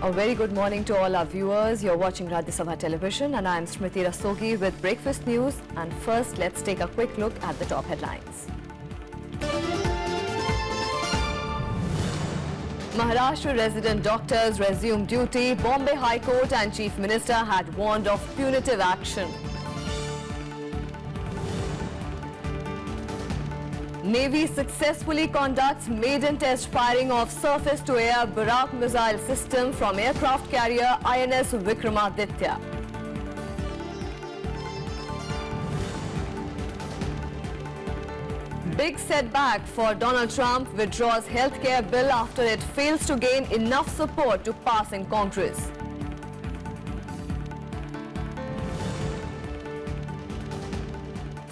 A very good morning to all our viewers. You're watching Rajya Sabha Television and I'm Smriti Rastogi with breakfast news. And first, let's take a quick look at the top headlines. Maharashtra resident doctors resume duty. Bombay High Court and Chief Minister had warned of punitive action. Navy successfully conducts maiden test firing of surface-to-air Barak missile system from aircraft carrier INS Vikramaditya. Big setback for Donald Trump, withdraws healthcare bill after it fails to gain enough support to pass in Congress.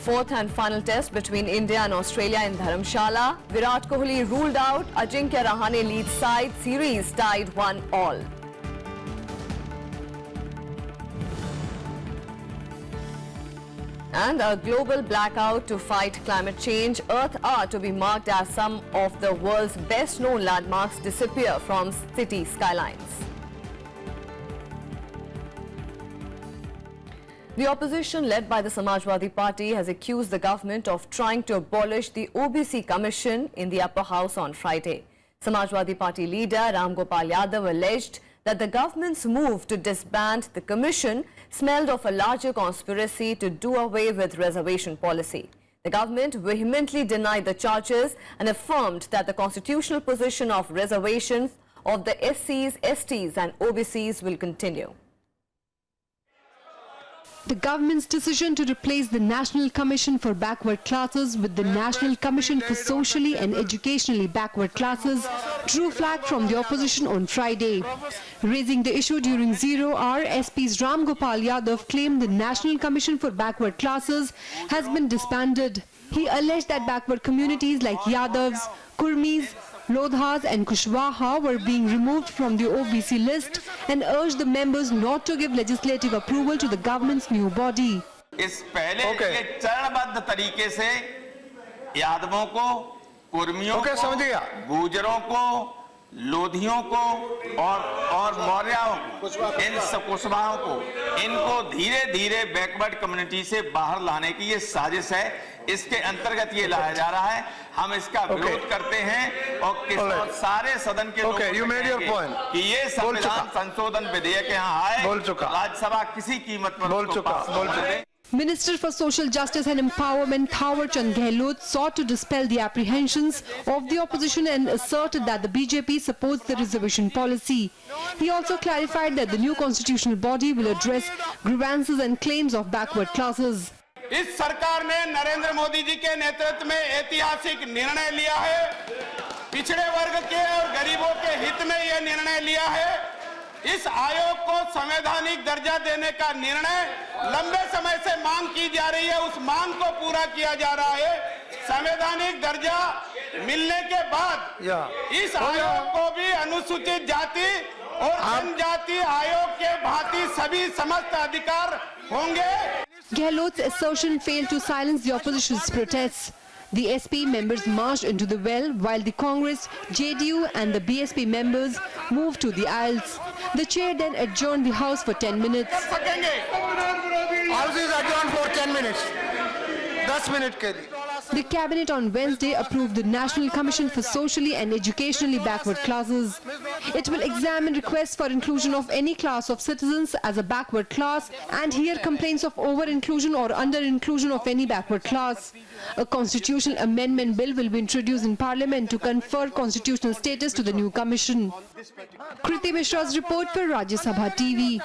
Fourth and final test between India and Australia in Dharamshala. Virat Kohli ruled out. Ajinkya Rahane leads side. Series tied 1-1. And a global blackout to fight climate change. Earth are to be marked as some of the world's best known landmarks disappear from city skylines. The opposition, led by the Samajwadi Party, has accused the government of trying to abolish the OBC Commission in the upper house on Friday. Samajwadi Party leader Ram Gopal Yadav alleged that the government's move to disband the commission smelled of a larger conspiracy to do away with reservation policy. The government vehemently denied the charges and affirmed that the constitutional position of reservations of the SCs, STs and OBCs will continue. The government's decision to replace the National Commission for Backward Classes with the National Commission for Socially and Educationally Backward Classes drew flack from the opposition on Friday. Raising the issue during 0 hour, SP's Ram Gopal Yadav claimed the National Commission for Backward Classes has been disbanded. He alleged that backward communities like Yadavs, Kurmis, Lodhas and Kushwaha were being removed from the OBC list and urged the members not to give legislative approval to the government's new body. इस पहले के चरणबद्ध तरीके से यादवों को, कुर्मियों को, गुजरों को, लोधियों को और मौर्यों को, इन कुशवाहों को, इनको धीरे-धीरे बैकवर्ड कम्युनिटी से बाहर लाने की ये साजिश है। इसके अंतर्गत ये लाया जा रहा है। हम इसका विरोध करते हैं और सारे सदन के लोगों को कि ये संविधान संशोधन विधेयक यहाँ आए, राज्यसभा किसी कीमत पर Minister for Social Justice and Empowerment Thawar Chand Gehlot sought to dispel the apprehensions of the opposition and asserted that the BJP supports the reservation policy. He also clarified that the new constitutional body will address grievances and claims of backward classes. इस सरकार ने नरेंद्र मोदी जी के नेतृत्व में ऐतिहासिक निर्णय लिया है। पिछड़े वर्ग के और गरीबों के हित में यह निर्णय लिया है। इस आयोग को संवैधानिक दर्जा देने का निर्णय लंबे समय से मांग की जा रही है। उस मांग को पूरा किया जा रहा है। संवैधानिक दर्जा मिलने के बाद इस आयोग को भी अनुसूचित जाति और जनजाति आयोग के भांति सभी समस्त अधिकार होंगे। Gehlot's assertion failed to silence the opposition's protests. The SP members marched into the well while the Congress, JDU and the BSP members moved to the aisles. The chair then adjourned the House for 10 minutes. House is adjourned for 10 minutes. 10 minutes के लिए. The cabinet on Wednesday approved the National Commission for Socially and Educationally Backward Classes. It will examine requests for inclusion of any class of citizens as a backward class and hear complaints of over-inclusion or under-inclusion of any backward class. A constitutional amendment bill will be introduced in Parliament to confer constitutional status to the new commission. Kriti Mishra's report for Rajya Sabha TV.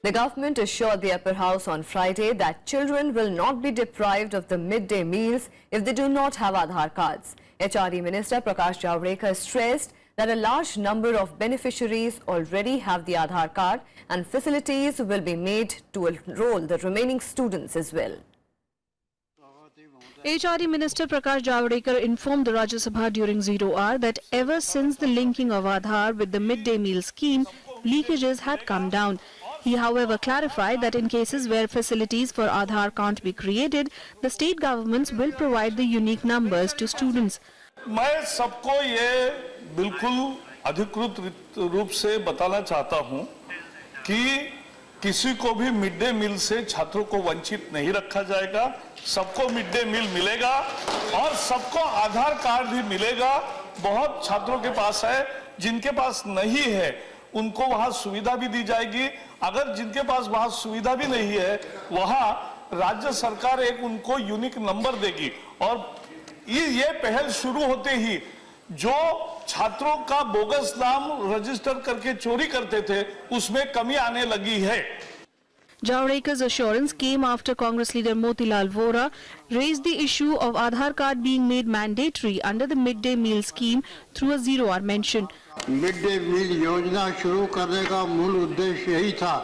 The government assured the upper house on Friday that children will not be deprived of the midday meals if they do not have Aadhaar cards. HRD Minister Prakash Javadekar stressed that a large number of beneficiaries already have the Aadhaar card and facilities will be made to enroll the remaining students as well. HRD Minister Prakash Javadekar informed the Rajya Sabha during 0 hour that ever since the linking of Aadhaar with the midday meal scheme, leakages had come down. He, however, clarified that in cases where facilities for Aadhaar can't be created, the state governments will provide the unique numbers to students. मैं सबको ये बिल्कुल अधिकृत रूप से बताना चाहता हूं कि किसी को भी मिड डे मील से छात्रों को वंचित नहीं रखा जाएगा। सबको मिड डे मील मिलेगा और सबको आधार कार्ड भी मिलेगा। बहुत छात्रों के पास है, जिनके पास नहीं है उनको वहां सुविधा भी दी जाएगी। अगर जिनके पास वहां सुविधा भी नहीं है, वहां राज्य सरकार एक उनको यूनिक नंबर देगी। और ये पहल शुरू होते ही जो छात्रों का बोगस नाम रजिस्टर करके चोरी करते थे, उसमें कमी आने लगी है। Javadeka's assurance came after Congress leader Motilal Vora raised the issue of Aadhaar card being made mandatory under the midday meal scheme through a zero-hour mention. Mid day meal योजना शुरू करने का मूल उद्देश्य यही था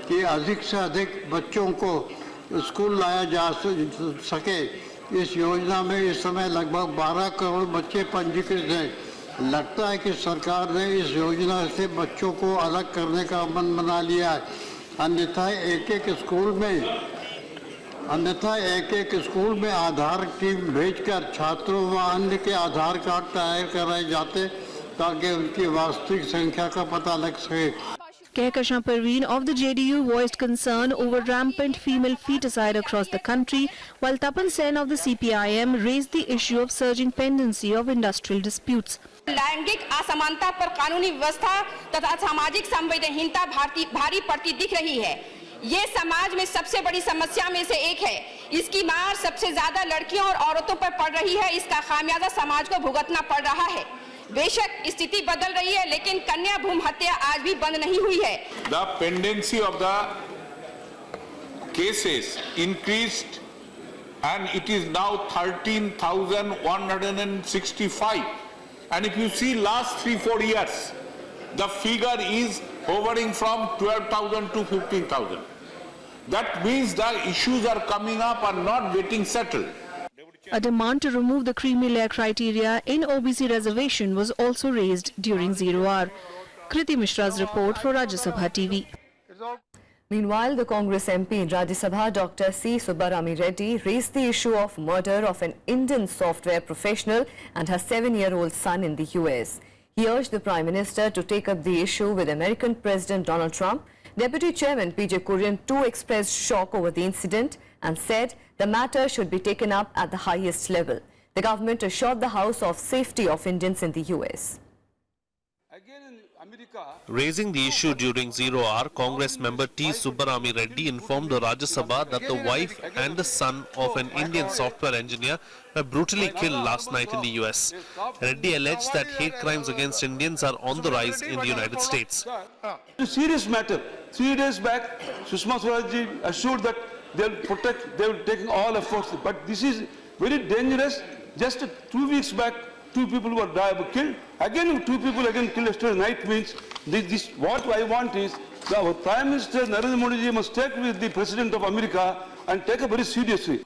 कि अधिक से अधिक बच्चों को स्कूल लाया जा सके। इस योजना में इस समय लगभग 12 करोड़ बच्चे पंजीकृत हैं। लगता है कि सरकार ने इस योजना से बच्चों को अलग करने का मन बना लिया है। अन्यथा एक एक स्कूल में आधार टीम भेजकर छात्रों व अन्य के आधार कार्ड तैयार कराए जाते ताकि उनकी वास्तविक संख्या का पता लग सके। Kehkashan Parveen of the JDU voiced concern over rampant female feticide across the country, while Tapan Sen of the CPIM raised the issue of surging pendency of industrial disputes. लैंगिक असमानता पर कानूनी व्यवस्था तथा सामाजिक संवेदनहीनता भारी पड़ती दिख रही है। ये समाज में सबसे बड़ी समस्या में से एक है। इसकी मार सबसे ज्यादा लड़कियों और औरतों पर पड़ रही है। इसका खामियाजा समाज को भुगतना पड़ रहा है। बेशक स्थिति बदल रही है, लेकिन कन्या भ्रूण हत्या आज भी बंद नहीं हुई है। The pendency of the cases increased and it is now 13,165. And if you see last 3-4 years, the figure is hovering from 12,000 to 15,000. That means the issues are coming up and not getting settled. A demand to remove the creamy layer criteria in OBC reservation was also raised during Zero Hour. Kriti Mishra's report for Rajya Sabha TV. Meanwhile, the Congress MP in Rajya Sabha, Dr. C. Subbarami Reddy, raised the issue of murder of an Indian software professional and her 7-year-old son in the US. He urged the Prime Minister to take up the issue with American President Donald Trump. Deputy Chairman P.J. Kurian too expressed shock over the incident and said the matter should be taken up at the highest level. The government assured the House of safety of Indians in the US. Raising the issue during Zero Hour, Congress member T. Subbarami Reddy informed the Rajya Sabha that the wife and the son of an Indian software engineer were brutally killed last night in the US. Reddy alleged that hate crimes against Indians are on the rise in the United States. It's a serious matter. 3 days back, Sushma Swaraj ji assured that they will take all efforts. But this is very dangerous. Just 2 weeks back, 2 people were killed. Again, 2 people again killed yesterday night means this. What I want is our Prime Minister Narendra Modi ji must take with the President of America and take it very seriously.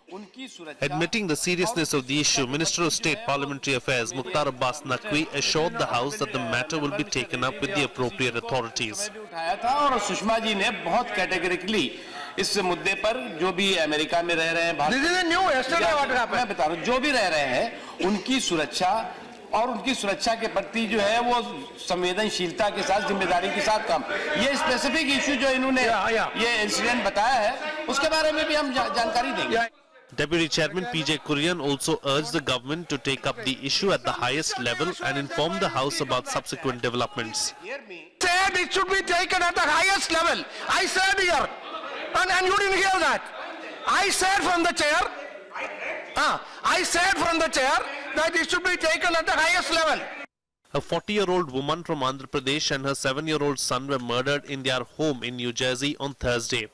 Admitting the seriousness of the issue, Minister of State Parliamentary Affairs Mukhtar Abbas Naqvi assured the House that the matter will be taken up with the appropriate authorities. और सुषमा जी ने बहुत categorically इस मुद्दे पर जो भी America में रह रहे हैं, मैं बता रहा हूँ, जो भी रह रहे हैं उनकी सुरक्षा और उनकी सुरक्षा के प्रति जो है वो संवेदनशीलता के साथ, जिम्मेदारी के साथ काम। ये स्पेसिफिक इशू जो इन्होंने ये इंसिडेंट बताया है, उसके बारे में भी हम जानकारी देंगे। Deputy Chairman P.J. Kurian also urged the government to take up the issue at the highest level and inform the House about subsequent developments. Said it should be taken at the highest level. I said here, and you didn't hear that. I said from the chair. That it should be taken at the highest level. A 40-year-old woman from Andhra Pradesh and her 7-year-old son were murdered in their home in New Jersey on Thursday.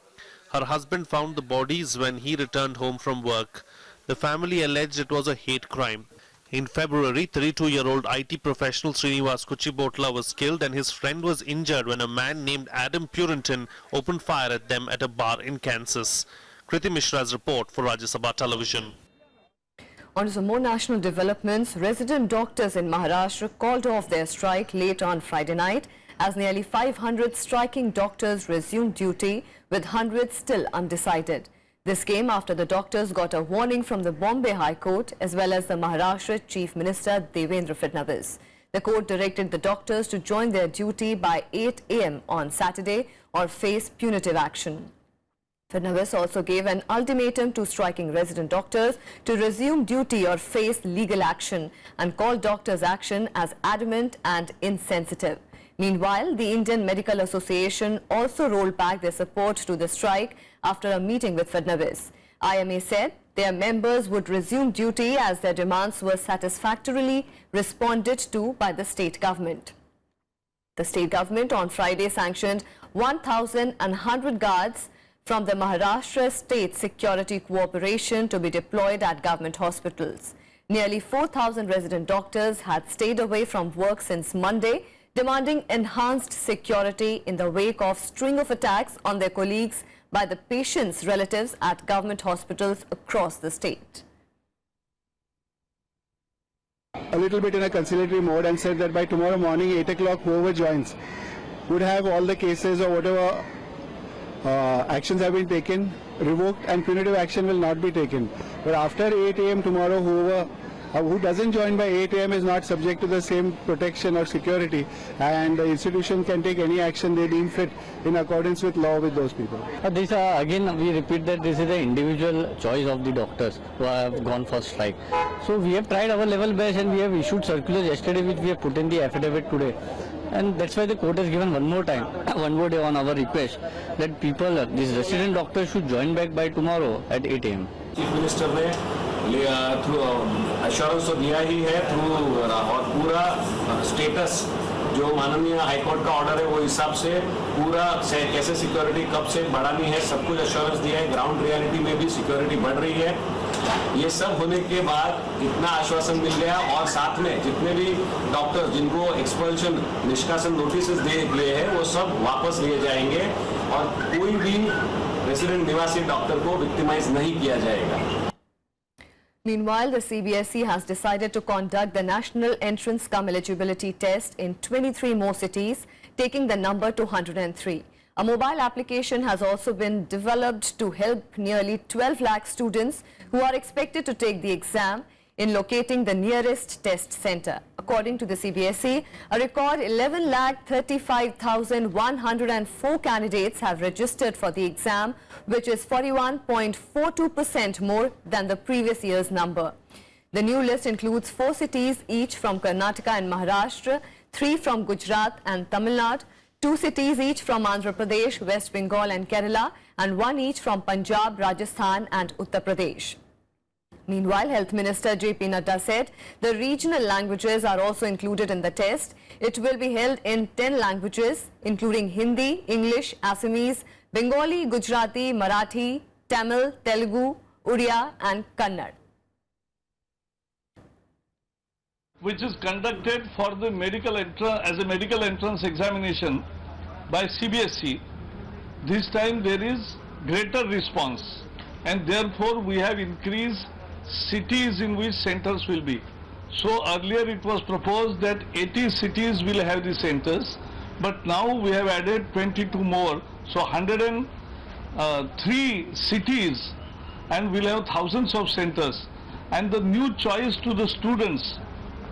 Her husband found the bodies when he returned home from work. The family alleged it was a hate crime. In February, 32-year-old IT professional Srinivas Kuchibotla was killed and his friend was injured when a man named Adam Purinton opened fire at them at a bar in Kansas. Kriti Mishra's report for Rajya Sabha Television. On to some more national developments. Resident doctors in Maharashtra called off their strike late on Friday night as nearly 500 striking doctors resumed duty, with hundreds still undecided. This came after the doctors got a warning from the Bombay High Court as well as the Maharashtra Chief Minister Devendra Fadnavis. The court directed the doctors to join their duty by 8 a.m. on Saturday or face punitive action. Fadnavis also gave an ultimatum to striking resident doctors to resume duty or face legal action and called doctors' action as adamant and insensitive. Meanwhile, the Indian Medical Association also rolled back their support to the strike after a meeting with Fadnavis. IMA said their members would resume duty as their demands were satisfactorily responded to by the state government. The state government on Friday sanctioned 1,100 guards from the Maharashtra State Security Cooperation to be deployed at government hospitals. Nearly 4,000 resident doctors had stayed away from work since Monday, demanding enhanced security in the wake of string of attacks on their colleagues by the patients' relatives at government hospitals across the state. A little bit in a conciliatory mode and said that by tomorrow morning 8 o'clock whoever joins would have all the cases or whatever actions have been taken revoked and punitive action will not be taken. But after 8 a.m. tomorrow, whoever who doesn't join by 8 a.m. is not subject to the same protection or security, and the institution can take any action they deem fit in accordance with law with those people. This again we repeat that this is the individual choice of the doctors who have gone for strike. So we have tried our level best and we have issued circulars yesterday which we have put in the affidavit today. And that's why the court has given one more time, one more day on our request that people, these resident doctors should join back by tomorrow at 8 a.m. Chief minister ने through assurance तो दिया ही है through और पूरा status जो माननीय high court का order है वो हिसाब से पूरा कैसे सिक्योरिटी कब से बढ़ानी है सब कुछ एश्योरेंस दिया है। ग्राउंड रियलिटी में भी सिक्योरिटी बढ़ रही है। ये सब होने के बाद इतना आश्वासन मिल गया और साथ में जितने भी डॉक्टर्स जिनको एक्सपल्शन निष्कासन नोटिस दे गए हैं वो सब वापस लिए जाएंगे और कोई भी रेसिडेंट निवासी डॉक्टर को विक्टिमाइज नहीं किया जाएगा। Meanwhile, the CBSE has decided to conduct the National Entrance Cum Eligibility Test in 23 more cities, taking the number to 103. A mobile application has also been developed to help nearly 12 lakh students who are expected to take the exam in locating the nearest test center. According to the CBSE, a record 11,35,104 candidates have registered for the exam, which is 41.42% more than the previous year's number. The new list includes 4 cities, each from Karnataka and Maharashtra, 3 from Gujarat and Tamil Nadu, 2 cities each from Andhra Pradesh, West Bengal and Kerala, and 1 each from Punjab, Rajasthan and Uttar Pradesh. Meanwhile, Health Minister J.P. Nadda said the regional languages are also included in the test. It will be held in 10 languages, including Hindi, English, Assamese, Bengali, Gujarati, Marathi, Tamil, Telugu, Odia and Kannada. Which is conducted for the medical as a medical entrance examination by CBSE. This time there is greater response and therefore we have increased cities in which centers will be. So earlier it was proposed that 80 cities will have the centers, but now we have added 22 more, so 103 cities, and we'll have thousands of centers. And the new choice to the students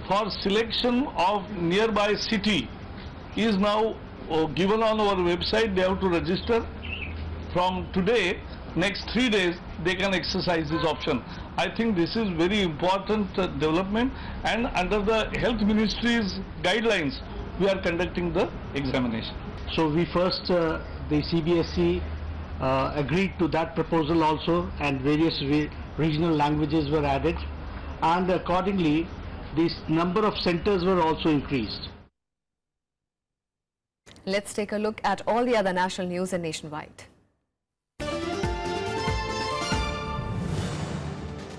for selection of nearby city is now given on our website. They have to register. From today, next 3 days, they can exercise this option. I think this is very important development, and under the Health Ministry's guidelines, we are conducting the examination. So we first, the CBSE agreed to that proposal also, and various regional languages were added, and accordingly, this number of centers were also increased. Let's take a look at all the other national news and nationwide.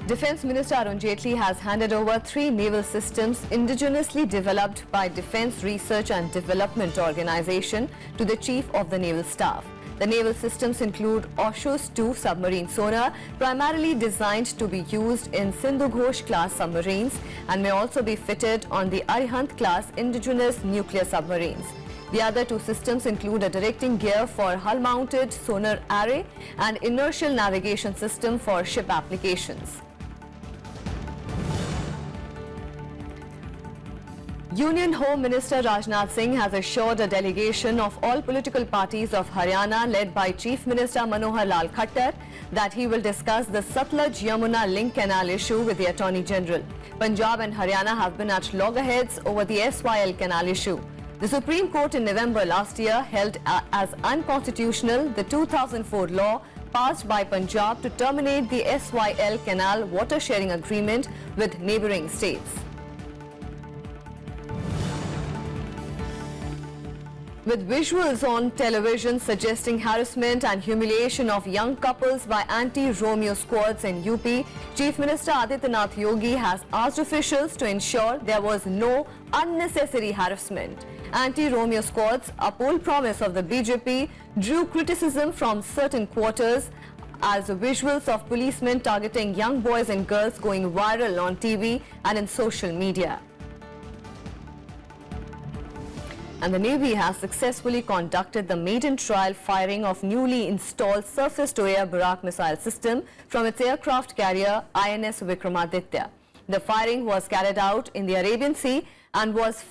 Defence Minister Arun Jaitley has handed over 3 naval systems indigenously developed by Defence Research and Development Organisation to the Chief of the Naval Staff. The naval systems include Oshus-2 submarine sonar, primarily designed to be used in Sindhu Ghosh class submarines, and may also be fitted on the Arihant class indigenous nuclear submarines. The other 2 systems include a directing gear for hull-mounted sonar array and inertial navigation system for ship applications. Union Home Minister Rajnath Singh has assured a delegation of all political parties of Haryana led by Chief Minister Manohar Lal Khattar that he will discuss the Satluj-Yamuna link canal issue with the Attorney General. Punjab and Haryana have been at loggerheads over the SYL canal issue. The Supreme Court in November last year held as unconstitutional the 2004 law passed by Punjab to terminate the SYL canal water sharing agreement with neighbouring states. With visuals on television suggesting harassment and humiliation of young couples by anti-Romeo squads in UP, Chief Minister Adityanath Yogi has asked officials to ensure there was no unnecessary harassment. Anti-Romeo squads, a poll promise of the BJP, drew criticism from certain quarters as visuals of policemen targeting young boys and girls going viral on TV and in social media. And the Navy has successfully conducted the maiden trial firing of newly installed surface-to-air Barak missile system from its aircraft carrier INS Vikramaditya. The firing was carried out in the Arabian Sea and was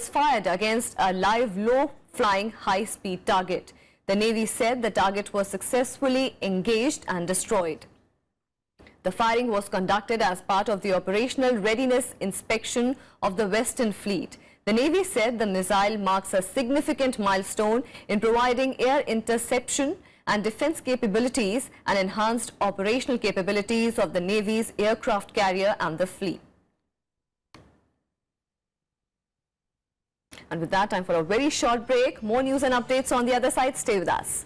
fired against a live low-flying high-speed target. The Navy said the target was successfully engaged and destroyed. The firing was conducted as part of the operational readiness inspection of the Western Fleet. The Navy said the missile marks a significant milestone in providing air interception and defense capabilities and enhanced operational capabilities of the Navy's aircraft carrier and the fleet. And with that, time for a very short break. More news and updates on the other side. Stay with us.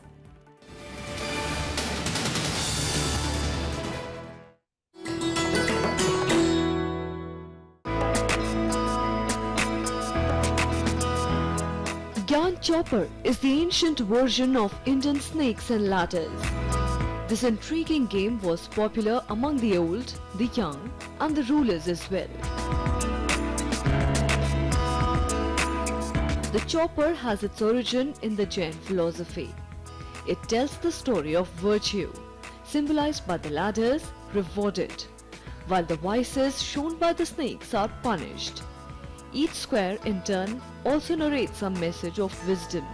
Gyan Chopper is the ancient version of Indian snakes and ladders. This intriguing game was popular among the old, the young and the rulers as well. The chopper has its origin in the Jain philosophy. It tells the story of virtue, symbolized by the ladders, rewarded, while the vices shown by the snakes are punished. Each square, in turn, also narrates a message of wisdom.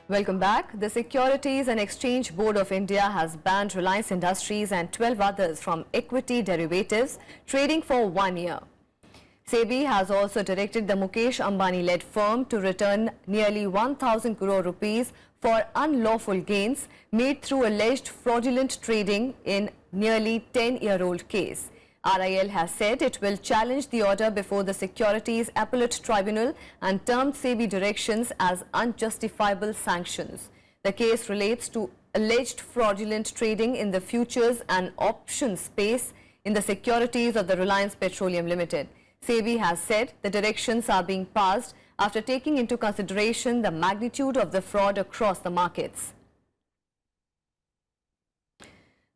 Welcome back. The Securities and Exchange Board of India has banned Reliance Industries and 12 others from equity derivatives trading for 1 year. SEBI has also directed the Mukesh Ambani-led firm to return nearly 1,000 crore rupees for unlawful gains made through alleged fraudulent trading in nearly 10-year-old case. RIL has said it will challenge the order before the Securities Appellate Tribunal and termed SEBI directions as unjustifiable sanctions. The case relates to alleged fraudulent trading in the futures and options space in the securities of the Reliance Petroleum Limited. SEBI has said the directions are being passed after taking into consideration the magnitude of the fraud across the markets.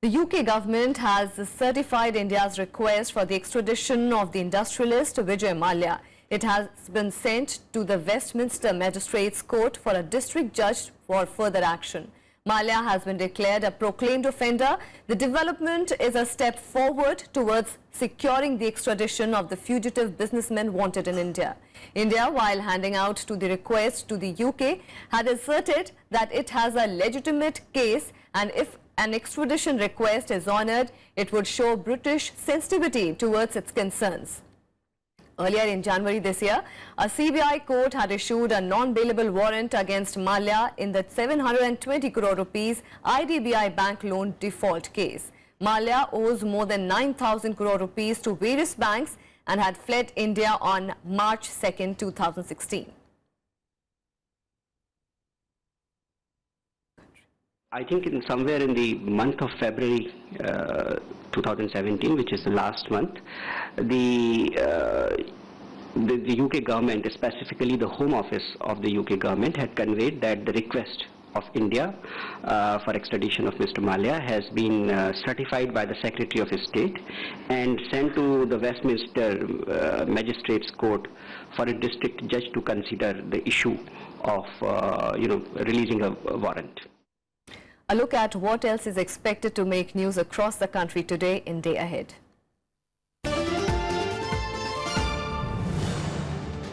The UK government has certified India's request for the extradition of the industrialist Vijay Mallya. It has been sent to the Westminster Magistrates Court for a district judge for further action. Mallya has been declared a proclaimed offender. The development is a step forward towards securing the extradition of the fugitive businessmen wanted in India. India, while handing out to the request to the UK, had asserted that it has a legitimate case, and if an extradition request is honoured, it would show British sensitivity towards its concerns. Earlier in January this year, a CBI court had issued a non-bailable warrant against Mallya in the 720 crore rupees IDBI bank loan default case. Mallya owes more than 9,000 crore rupees to various banks and had fled India on March 2, 2016. I think somewhere in the month of February 2017, which is the last month, the UK government, specifically the Home Office of the UK government, had conveyed that the request of India for extradition of Mr. Mallya has been certified by the Secretary of State and sent to the Westminster Magistrates Court for a district judge to consider the issue of releasing a warrant. A look at what else is expected to make news across the country today in Day Ahead.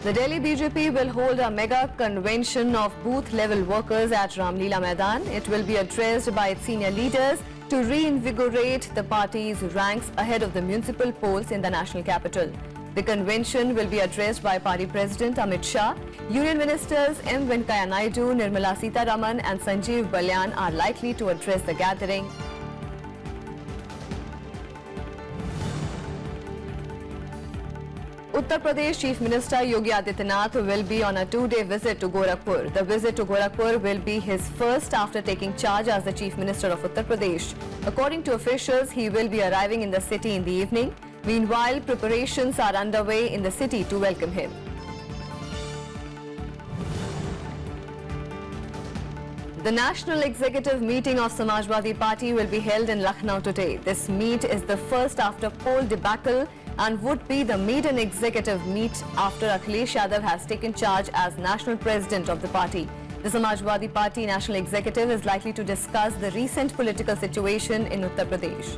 The Delhi BJP will hold a mega convention of booth-level workers at Ramleela Maidan. It will be addressed by its senior leaders to reinvigorate the party's ranks ahead of the municipal polls in the national capital. The convention will be addressed by Party President Amit Shah. Union Ministers M. Venkaiah Naidu, Nirmala Sitharaman and Sanjeev Balyan are likely to address the gathering. Uttar Pradesh Chief Minister Yogi Adityanath will be on a two-day visit to Gorakhpur. The visit to Gorakhpur will be his first after taking charge as the Chief Minister of Uttar Pradesh. According to officials, he will be arriving in the city in the evening. Meanwhile, preparations are underway in the city to welcome him. The National Executive Meeting of Samajwadi Party will be held in Lucknow today. This meet is the first after poll debacle and would be the maiden executive meet after Akhilesh Yadav has taken charge as national president of the party. The Samajwadi Party National Executive is likely to discuss the recent political situation in Uttar Pradesh.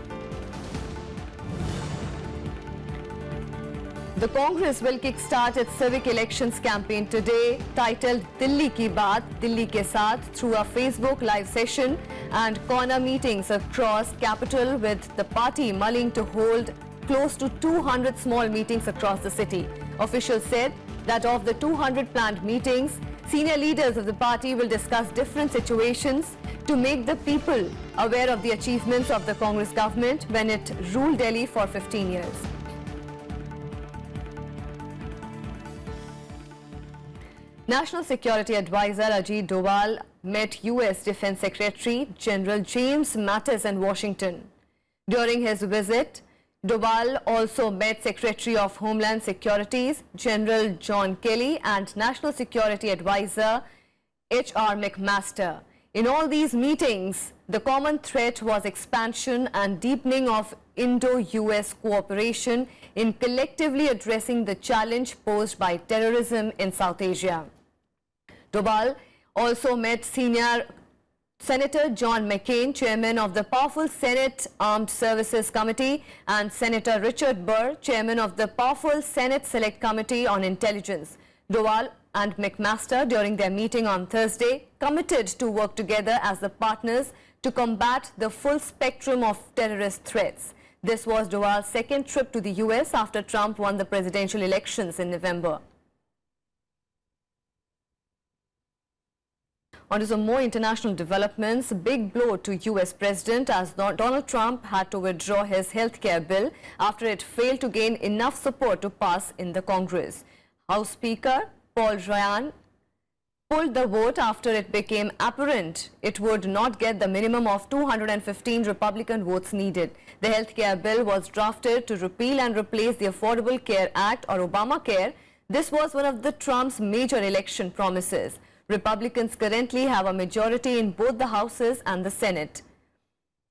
The Congress will kickstart its civic elections campaign today, titled Delhi Ki Baat, Delhi Ke Saath, through a Facebook live session and corner meetings across capital, with the party mulling to hold close to 200 small meetings across the city. Officials said that of the 200 planned meetings, senior leaders of the party will discuss different situations to make the people aware of the achievements of the Congress government when it ruled Delhi for 15 years. National Security Advisor Ajit Doval met U.S. Defense Secretary General James Mattis in Washington. During his visit, Doval also met Secretary of Homeland Security General John Kelly and National Security Advisor H.R. McMaster. In all these meetings, the common threat was expansion and deepening of Indo-US cooperation in collectively addressing the challenge posed by terrorism in South Asia. Doval also met senior Senator John McCain, chairman of the powerful Senate Armed Services Committee, and Senator Richard Burr, chairman of the powerful Senate Select Committee on Intelligence. Doval and McMaster, during their meeting on Thursday, committed to work together as the partners to combat the full spectrum of terrorist threats. This was Doval's second trip to the US after Trump won the presidential elections in November. On to some more international developments. Big blow to US President as Donald Trump had to withdraw his healthcare bill after it failed to gain enough support to pass in the Congress. House Speaker Paul Ryan pulled the vote after it became apparent it would not get the minimum of 215 Republican votes needed. The healthcare bill was drafted to repeal and replace the Affordable Care Act, or Obamacare. This was one of Trump's major election promises. Republicans currently have a majority in both the houses and the Senate.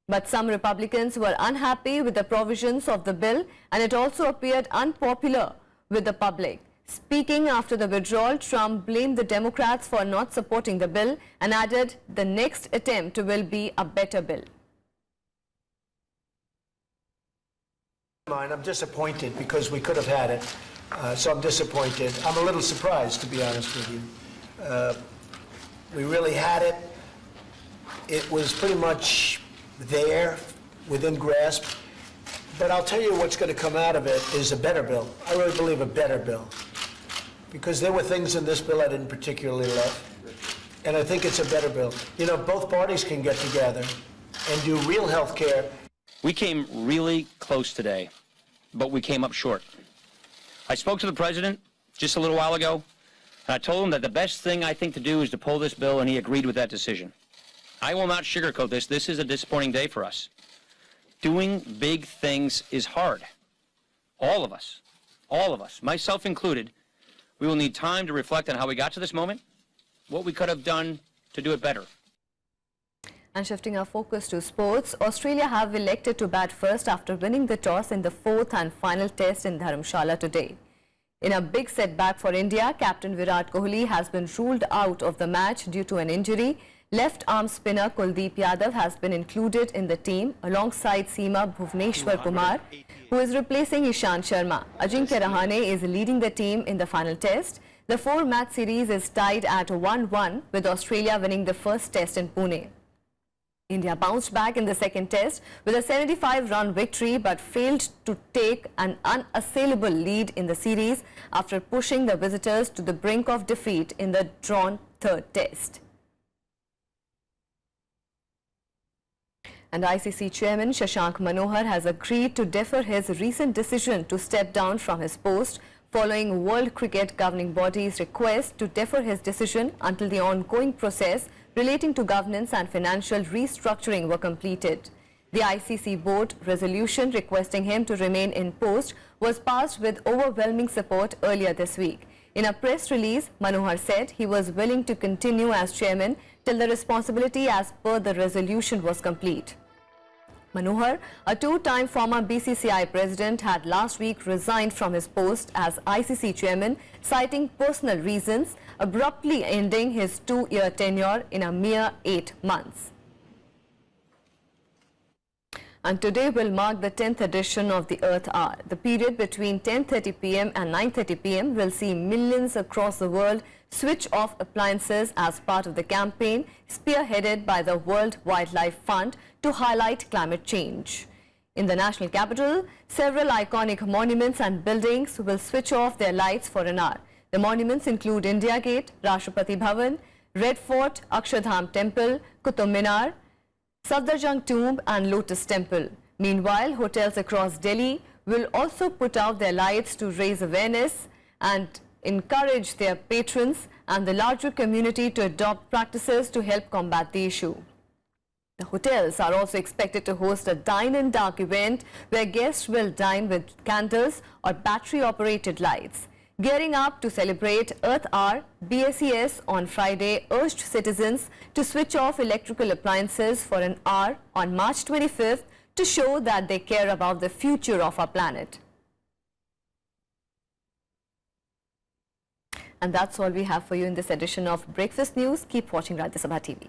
But some Republicans were unhappy with the provisions of the bill, and it also appeared unpopular with the public. Speaking after the withdrawal, Trump blamed the Democrats for not supporting the bill and added the next attempt will be a better bill. I'm disappointed because we could have had it, so I'm disappointed. I'm a little surprised, to be honest with you. We really had it. It was pretty much there, within grasp. But I'll tell you what's going to come out of it is a better bill. I really believe a better bill. Because there were things in this bill I didn't particularly love. And I think it's a better bill. You know, both parties can get together and do real health care. We came really close today, but we came up short. I spoke to the president just a little while ago, and I told him that the best thing I think to do is to pull this bill, and he agreed with that decision. I will not sugarcoat this. This is a disappointing day for us. Doing big things is hard. All of us, myself included, we will need time to reflect on how we got to this moment, what we could have done to do it better. And shifting our focus to sports, Australia have elected to bat first after winning the toss in the fourth and final test in Dharamshala today. In a big setback for India, captain Virat Kohli has been ruled out of the match due to an injury. Left-arm spinner Kuldeep Yadav has been included in the team alongside Seema Bhuvneshwar Kumar, who is replacing Ishant Sharma. Ajinkya Rahane is leading the team in the final test. The 4-match series is tied at 1-1, with Australia winning the first test in Pune. India bounced back in the second test with a 75-run victory but failed to take an unassailable lead in the series after pushing the visitors to the brink of defeat in the drawn third test. And ICC Chairman Shashank Manohar has agreed to defer his recent decision to step down from his post following World Cricket Governing Body's request to defer his decision until the ongoing process relating to governance and financial restructuring were completed. The ICC board resolution requesting him to remain in post was passed with overwhelming support earlier this week. In a press release, Manohar said he was willing to continue as chairman till the responsibility as per the resolution was complete. Manohar, a two-time former BCCI president, had last week resigned from his post as ICC chairman, citing personal reasons, abruptly ending his 2-year tenure in a mere 8 months. And today will mark the 10th edition of the Earth Hour. The period between 10:30 p.m. and 9:30 p.m. will see millions across the world switch off appliances as part of the campaign spearheaded by the World Wildlife Fund to highlight climate change. In the national capital, several iconic monuments and buildings will switch off their lights for an hour. The monuments include India Gate, Rashtrapati Bhavan, Red Fort, Akshardham Temple, Qutub Minar, Safdarjung Tomb and Lotus Temple. Meanwhile, hotels across Delhi will also put out their lights to raise awareness and encourage their patrons and the larger community to adopt practices to help combat the issue. The hotels are also expected to host a dine-in dark event where guests will dine with candles or battery-operated lights. Gearing up to celebrate Earth Hour, BSES on Friday urged citizens to switch off electrical appliances for an hour on March 25th to show that they care about the future of our planet. And that's all we have for you in this edition of Breakfast News. Keep watching Rajya Sabha TV.